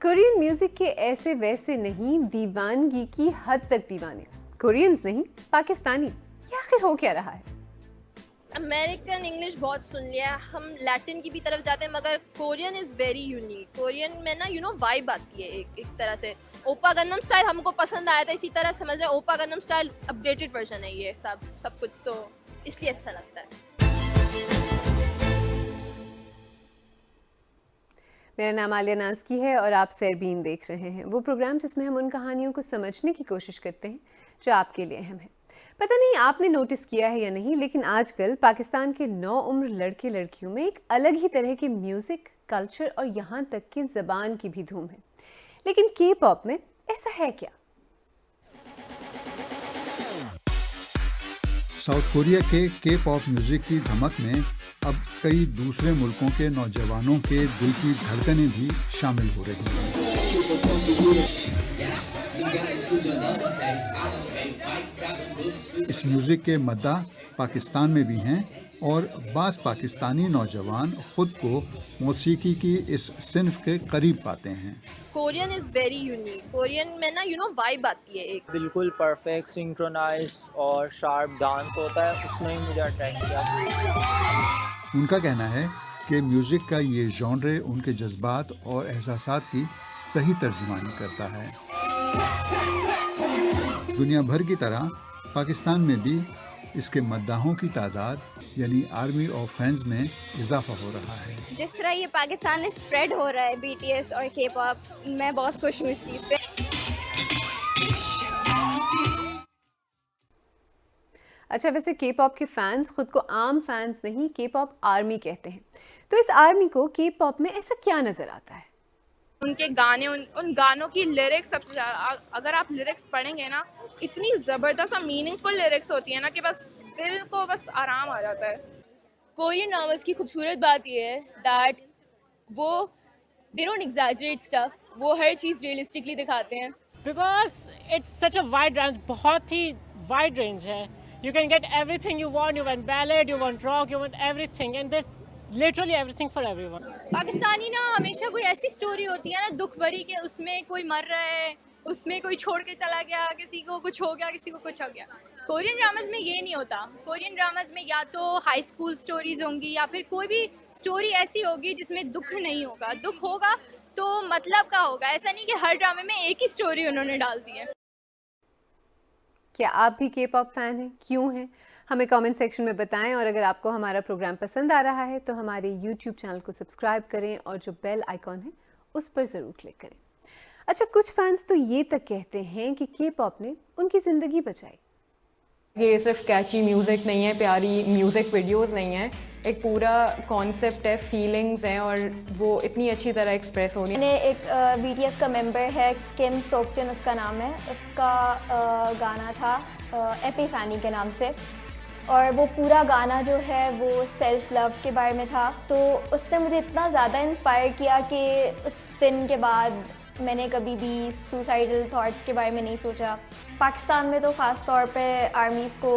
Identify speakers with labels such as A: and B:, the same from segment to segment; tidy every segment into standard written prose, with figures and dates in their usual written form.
A: Korean music के ऐसे वैसे नहीं, दीवानगी की हद तक दीवाने। कोरियंस नहीं, पाकिस्तानी। ये आखिर हो क्या रहा है?
B: अमेरिकन इंग्लिश बहुत सुन लिया, हम लैटिन की भी तरफ जाते हैं, मगर Korean is very unique. Korean में ना वाइब आती है एक तरह से। ओपा गन्नम स्टाइल हमको पसंद आया था, इसी तरह समझ रहे ओपा गन्नम स्टाइल अपडेटेड वर्जन है ये सब कुछ, तो इसलिए अच्छा लगता है।
A: मेरा नाम आलिया नाज़की है और आप सैरबीन देख रहे हैं, वो प्रोग्राम जिसमें हम उन कहानियों को समझने की कोशिश करते हैं जो आपके लिए अहम है। पता नहीं आपने नोटिस किया है या नहीं, लेकिन आजकल पाकिस्तान के नौउम्र लड़के लड़कियों में एक अलग ही तरह के म्यूज़िक, कल्चर और यहाँ तक कि ज़बान की भी धूम है। लेकिन के पॉप में ऐसा है क्या?
C: साउथ कोरिया के पॉप म्यूजिक की धमक में अब कई दूसरे मुल्कों के नौजवानों के दिल की धड़कनें भी शामिल हो रही हैं। इस म्यूजिक के मद्दा पाकिस्तान में भी हैं और बास पाकिस्तानी नौजवान खुद को मौसीकी की इस सिन्फ के करीब पाते हैं।
B: Korean is very unique. Korean में ना वाइब आती है एक।
D: बिल्कुल परफेक्ट सिंक्रोनाइज और शार्प डांस होता है, उसमें ही मुझे अट्रैक्ट किया।
C: उनका कहना है कि म्यूजिक का ये जॉनरे उनके जज्बात और एहसासात की सही तर्जुमानी करता है। दुनिया भर की तरह पाकिस्तान में भी इसके मद्दाहों की तादाद यानी आर्मी ऑफ फैंस में इजाफा हो रहा है।
E: जिस तरह ये पाकिस्तान में स्प्रेड हो रहा है बीटीएस और के पॉप, मैं बहुत खुश हूँ इस चीज़ पे।
A: अच्छा, वैसे के पॉप के फैंस खुद को आम फैंस नहीं, के पॉप आर्मी कहते हैं। तो इस आर्मी को के पॉप में ऐसा क्या नजर आता है?
F: उनके गाने, उन गानों की लिरिक्स सबसे ज़्यादा, अगर आप लिरिक्स पढ़ेंगे ना, इतनी ज़बरदस्त और मीनिंगफुल लिरिक्स होती है ना कि बस दिल को बस आराम आ जाता है।
G: कोरियन ड्रामास की खूबसूरत बात यह है दैट वो दे डोंट एग्जैजरेट स्टफ, वो हर चीज़ रियलिस्टिकली दिखाते हैं।
H: Because it's such a wide range, बहुत ही वाइड रेंज है। You can get everything you want, you want ballad, you want rock, you want everything, and this literally everything for everyone.
G: Pakistani ना हमेशा कोई ऐसी story होती है ना दुख भरी के, उसमें कोई मर रहा है, उसमें कोई छोड़ के चला गया, किसी को कुछ हो गया, किसी को कुछ हो गया। कोरियन ड्रामास में ये नहीं होता। कोरियन ड्रामास में या तो हाई स्कूल स्टोरीज होंगी या फिर कोई भी स्टोरी ऐसी होगी जिसमें दुख नहीं होगा। दुख होगा तो मतलब का होगा, ऐसा नहीं कि हर ड्रामे में एक ही स्टोरी उन्होंने डाल दी है।
A: क्या आप भी के पॉप फैन हैं? क्यों हैं? हमें कमेंट सेक्शन में बताएं, और अगर आपको हमारा प्रोग्राम पसंद आ रहा है तो हमारे यूट्यूब चैनल को सब्सक्राइब करें और जो बेल आइकॉन है उस पर ज़रूर क्लिक करें। अच्छा, कुछ फैंस तो ये तक कहते हैं कि के पॉप ने उनकी ज़िंदगी बचाई।
I: ये सिर्फ कैची म्यूज़िक नहीं है, प्यारी म्यूज़िक वीडियोस नहीं है, एक पूरा कॉन्सेप्ट है, फीलिंग्स हैं और वो इतनी अच्छी तरह एक्सप्रेस हो रही है।
E: मैंने एक बीटीएस का मेंबर है, किम सोकचिन उसका नाम है, उसका गाना था एपिफैनी के नाम से, और वो पूरा गाना जो है वो सेल्फ लव के बारे में था। तो उसने मुझे इतना ज़्यादा इंस्पायर किया कि उस दिन के बाद मैंने कभी भी सुसाइडल थॉट्स के बारे में नहीं सोचा। पाकिस्तान में तो ख़ास तौर पे आर्मीज़ को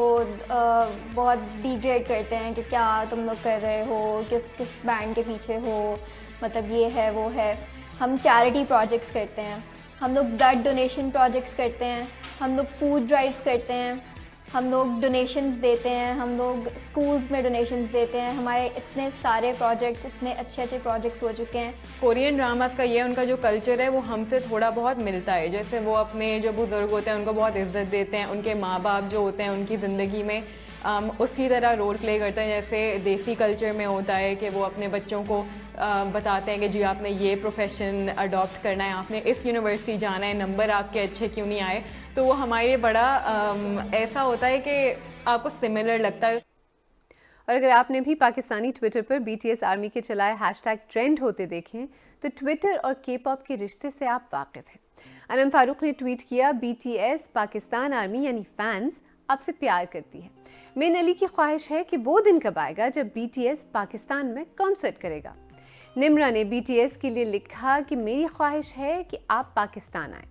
E: बहुत डिग्रेड करते हैं कि क्या तुम लोग कर रहे हो, किस बैंड के पीछे हो, मतलब ये है वो है। हम चैरिटी प्रोजेक्ट्स करते हैं, हम लोग ब्लड डोनेशन प्रोजेक्ट्स करते हैं, हम लोग फूड ड्राइव्स करते हैं, हम लोग डोनेशंस देते हैं, हम लोग स्कूल्स में डोनेशंस देते हैं। हमारे इतने सारे प्रोजेक्ट्स, इतने अच्छे अच्छे प्रोजेक्ट्स हो चुके हैं।
I: कोरियन ड्रामास का ये उनका जो कल्चर है वो हमसे थोड़ा बहुत मिलता है। जैसे वो अपने जो बुज़ुर्ग होते हैं उनको बहुत इज्जत देते हैं, उनके माँ बाप जो होते हैं उनकी ज़िंदगी में उसी तरह रोल प्ले करते हैं जैसे देसी कल्चर में होता है कि वो अपने बच्चों को बताते हैं कि जी आपने ये प्रोफेशन अडॉप्ट करना है, आपने इस यूनिवर्सिटी जाना है, नंबर आपके अच्छे क्यों नहीं आए। तो वो हमारे बड़ा ऐसा होता है कि आपको सिमिलर लगता है।
A: और अगर आपने भी पाकिस्तानी ट्विटर पर बीटीएस आर्मी के चलाए हैशटैग ट्रेंड होते देखें तो ट्विटर और के पॉप के रिश्ते से आप वाकिफ़ हैं। अनम फारूक ने ट्वीट किया, बीटीएस पाकिस्तान आर्मी यानी फैंस आपसे प्यार करती है। मेन अली की ख्वाहिश है कि वो दिन कब आएगा जब बीटीएस पाकिस्तान में कॉन्सर्ट करेगा। निम्रा ने बीटीएस के लिए लिखा कि मेरी ख्वाहिश है कि आप पाकिस्तान आएँ।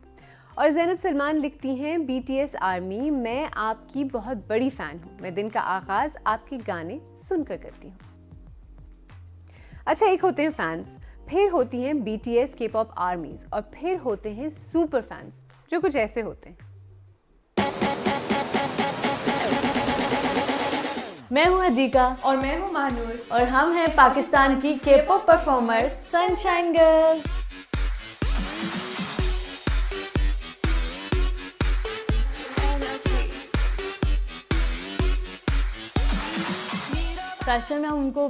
A: और ज़ैनब सलमान लिखती हैं, बीटीएस आर्मी मैं आपकी बहुत बड़ी फ़ैन हूँ, मैं दिन का आगाज़ आपके गाने सुनकर करती हूँ। अच्छा, एक होते हैं फैंस, फिर होती हैं BTS K-pop आर्मीज और फिर होते हैं सुपर फैंस जो कुछ ऐसे होते हैं।
J: मैं हूं अदीका
I: और मैं हूँ महानूर
J: और हम हैं पाकिस्तान की K-pop performer sunshine girl. Fashion में हम उनको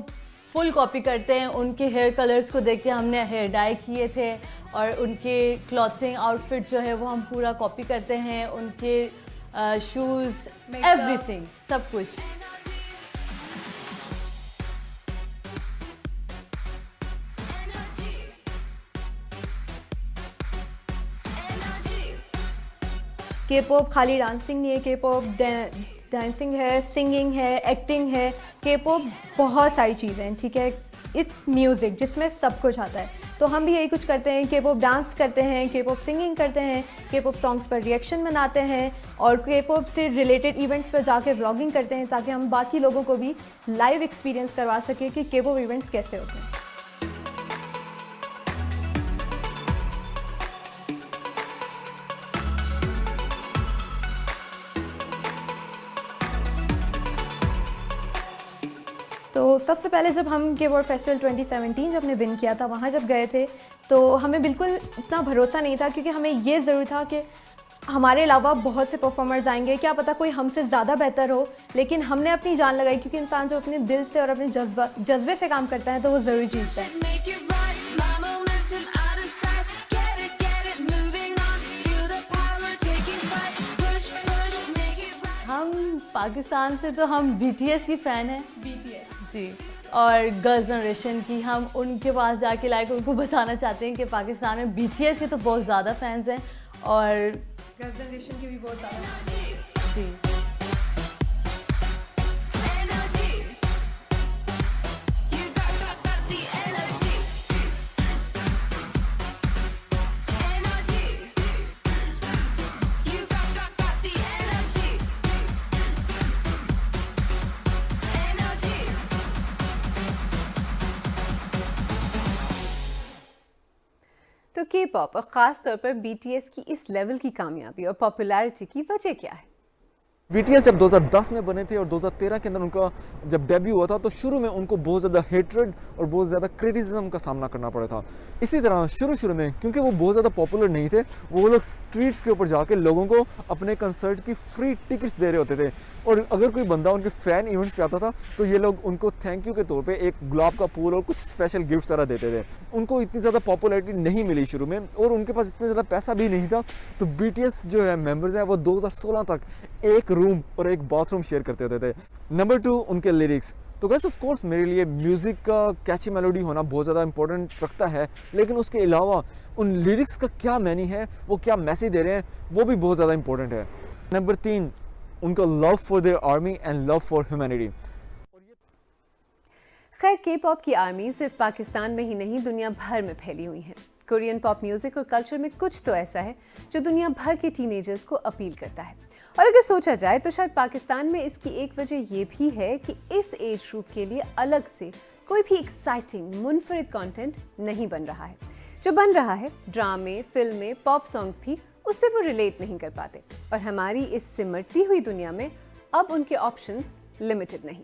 J: फुल कॉपी करते हैं। उनके हेयर कलर्स को देख के हमने हेयर डाई किए थे और उनके क्लॉथिंग आउटफिट जो है वो हम पूरा कॉपी करते हैं। उनके शूज़, एवरीथिंग, सब कुछ।
E: K-pop खाली डांसिंग नहीं है, K-pop डांसिंग है, सिंगिंग है, एक्टिंग है। K-pop बहुत सारी चीज़ें हैं, ठीक है। इट्स म्यूज़िक जिसमें सब कुछ आता है। तो हम भी यही कुछ करते हैं, K-pop डांस करते हैं, K-pop सिंगिंग करते हैं, K-pop सॉन्ग्स पर रिएक्शन बनाते हैं और K-pop से रिलेटेड इवेंट्स पर जाके व्लॉगिंग करते हैं ताकि हम बाकी लोगों को भी लाइव एक्सपीरियंस करवा सकें कि K-pop इवेंट्स कैसे होते हैं। तो सबसे पहले जब हम K-pop फेस्टिवल 2017 जब हमने विन किया था, वहाँ जब गए थे तो हमें बिल्कुल इतना भरोसा नहीं था क्योंकि हमें ये ज़रूर था कि हमारे अलावा बहुत से परफॉर्मर्स आएंगे, क्या पता कोई हमसे ज़्यादा बेहतर हो। लेकिन हमने अपनी जान लगाई क्योंकि इंसान जो अपने दिल से और अपने जज्बे से काम करता है तो वो ज़रूर जीतता है।
J: हम पाकिस्तान से तो हम BTS की फ़ैन हैं, जी, और गर्ल्स जनरेशन की। हम उनके पास जाके लाइक उनको बताना चाहते हैं कि पाकिस्तान में BTS के तो बहुत ज़्यादा फैंस हैं और
I: गर्ल्स जनरेशन के भी बहुत ज़्यादा।
J: जी।
A: तो K-pop और ख़ास तौर पर BTS की इस लेवल की कामयाबी और पॉपुलैरिटी की वजह क्या है?
K: BTS जब 2010 में बने थे और 2013 के अंदर उनका जब डेब्यू हुआ था तो शुरू में उनको बहुत ज़्यादा हेट्रेड और बहुत ज़्यादा क्रिटिसिज्म का सामना करना पड़ा था। इसी तरह शुरू में क्योंकि वो बहुत ज़्यादा पॉपुलर नहीं थे, वो लोग स्ट्रीट्स के ऊपर जाके लोगों को अपने कंसर्ट की फ्री टिकट्स दे रहे होते थे और अगर कोई बंदा उनके फ़ैन इवेंट्स पे आता था तो ये लोग उनको थैंक यू के तौर पे एक गुलाब का फूल और कुछ स्पेशल गिफ्ट सारा देते थे। उनको इतनी ज़्यादा पॉपुलैरिटी नहीं मिली शुरू में और उनके पास इतना ज़्यादा पैसा भी नहीं था। तो BTS जो है मेंबर्स हैं वो 2016 तक एक रूम और एक बाथरूम शेयर करते होते थे। नंबर 2, उनके लिरिक्स। तो गाइस ऑफ कोर्स मेरे लिए म्यूज़िक का कैची मेलोडी होना बहुत ज़्यादा इंपॉर्टेंट रखता है, लेकिन उसके अलावा उन लिरिक्स का क्या मैनी है, वो क्या मैसेज दे रहे हैं, वो भी बहुत ज़्यादा इंपॉर्टेंट है। नंबर 3, उनका love for their army and love for humanity.
A: खैर, K-pop की आर्मी सिर्फ पाकिस्तान में ही नहीं दुनिया भर में फैली हुई है। कोरियन पॉप म्यूजिक और कल्चर में कुछ तो ऐसा है जो दुनिया भर के टीनेजर्स को अपील करता है। और अगर सोचा जाए तो शायद पाकिस्तान में इसकी एक वजह ये भी है कि इस एज ग्रुप के लिए अलग से कोई भी एक्साइटिंग मुनफरिद कंटेंट नहीं बन रहा है। जो बन रहा है, ड्रामे, फिल्में, पॉप सॉन्ग्स भी उससे वो रिलेट नहीं कर पाते और हमारी इस सिमटती हुई दुनिया में अब उनके ऑप्शंस लिमिटेड नहीं।